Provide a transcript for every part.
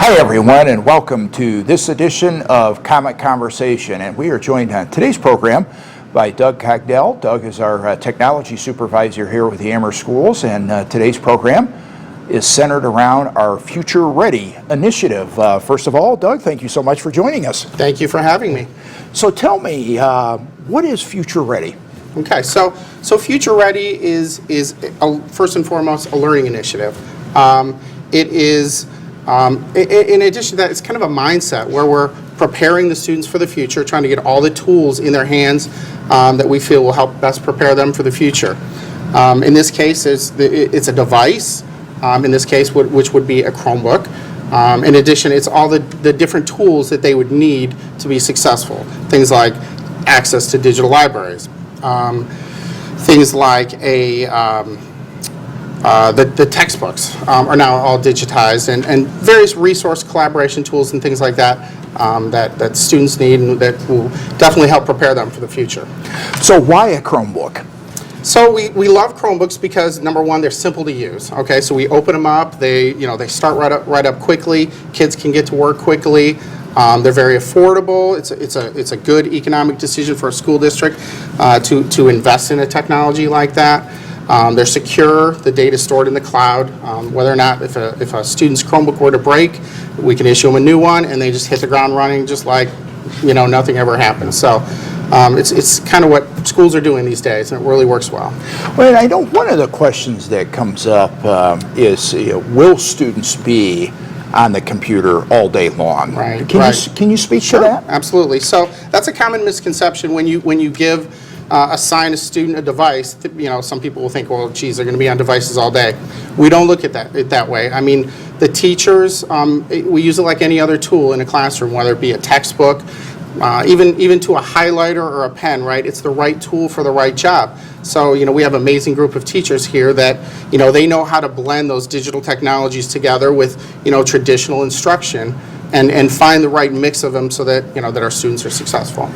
Hi everyone, and welcome to this edition of Comet Conversation. And we are joined on today's program by Doug Cogdell. Doug is our Technology Supervisor here with the Amherst Schools, and today's program is centered around our FutureReady initiative. First of all, Doug, thank you so much for joining us. Thank you for having me. So tell me, what is FutureReady? Okay, so FutureReady is first and foremost a learning initiative. It is, in addition to that, it's kind of a mindset where we're preparing the students for the future, trying to get all the tools in their hands that we feel will help best prepare them for the future. In this case, it's a device, in this case, which would be a Chromebook. In addition, it's all the different tools that they would need to be successful. Things like access to digital libraries, things like the textbooks are now all digitized, and various resource collaboration tools and things like that that students need and that will definitely help prepare them for the future. So why a Chromebook? So we love Chromebooks because, number one, they're simple to use. Okay, so we open them up. They start right up quickly. Kids can get to work quickly. They're very affordable. It's a good economic decision for a school district to invest in a technology like that. They're secure. The data is stored in the cloud. Whether or not if a student's Chromebook were to break, we can issue them a new one, and they just hit the ground running, just like nothing ever happened. So it's kind of what schools are doing these days, and it really works well. Well, I know one of the questions that comes up is, will students be on the computer all day long? Right. Can you speak to that? Absolutely. So that's a common misconception when you assign a student a device. Some people will think, well, geez, they're going to be on devices all day. We don't look at it that way. I mean, the teachers, we use it like any other tool in a classroom, whether it be a textbook, even to a highlighter or a pen, right? It's the right tool for the right job. So, we have an amazing group of teachers here that, they know how to blend those digital technologies together with, traditional instruction and find the right mix of them so that, that our students are successful.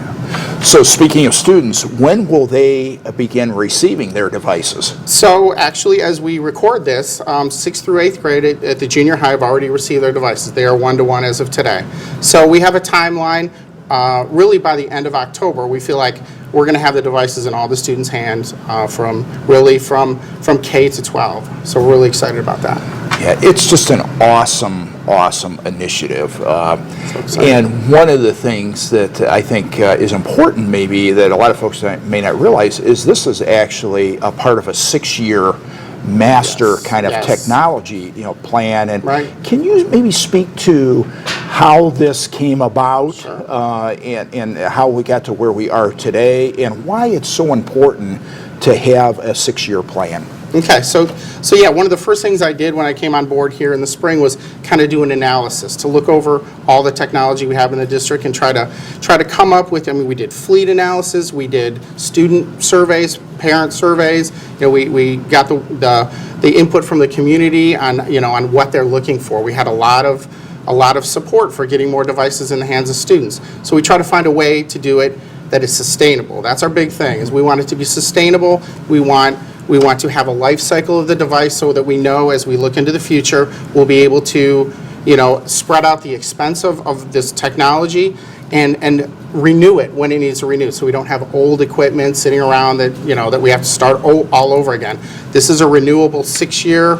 So speaking of students, when will they begin receiving their devices? So actually, as we record this, 6th through 8th grade at the junior high have already received their devices. They are one-to-one as of today. So we have a timeline. Really by the end of October, we feel like we're going to have the devices in all the students' hands from K to 12. So we're really excited about that. Yeah, it's just an awesome initiative. So and one of the things that I think is important maybe that a lot of folks may not realize is this is actually a part of a 6-year master kind of technology plan. And can you maybe speak to how this came about? Sure. And how we got to where we are today, and why it's so important to have a 6-year plan? Okay, so yeah, one of the first things I did when I came on board here in the spring was kind of do an analysis to look over all the technology we have in the district and try to come up with. We did fleet analysis, we did student surveys, parent surveys. We got the input from the community on what they're looking for. We had a lot of support for getting more devices in the hands of students. So we try to find a way to do it that is sustainable. That's our big thing, is we want it to be sustainable. We want to have a life cycle of the device so that we know as we look into the future, we'll be able to, spread out the expense of this technology and renew it when it needs to renew, so we don't have old equipment sitting around that, that we have to start all over again. This is a renewable 6-year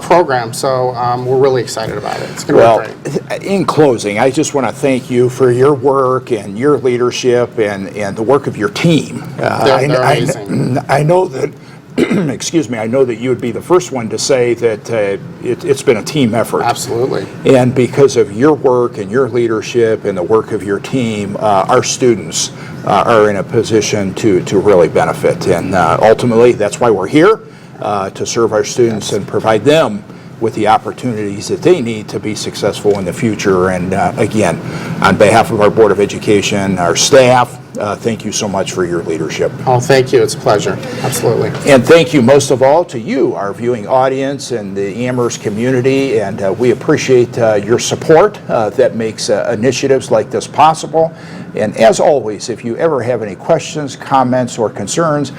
program, so we're really excited about it. It's going to work great. In closing, I just want to thank you for your work and your leadership and the work of your team. They're amazing. I know that, excuse me, I know that you would be the first one to say that it's been a team effort. Absolutely. And because of your work and your leadership and the work of your team, our students are in a position to really benefit. And ultimately, that's why we're here. To serve our students and provide them with the opportunities that they need to be successful in the future. And again, on behalf of our Board of Education, our staff, thank you so much for your leadership. Oh, thank you. It's a pleasure. Absolutely. And thank you most of all to you, our viewing audience and the Amherst community. And we appreciate your support that makes initiatives like this possible. And as always, if you ever have any questions, comments, or concerns,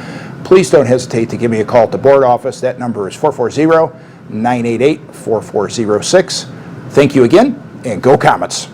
please don't hesitate to give me a call at the board office. That number is 440-988-4406. Thank you again, and go Comets.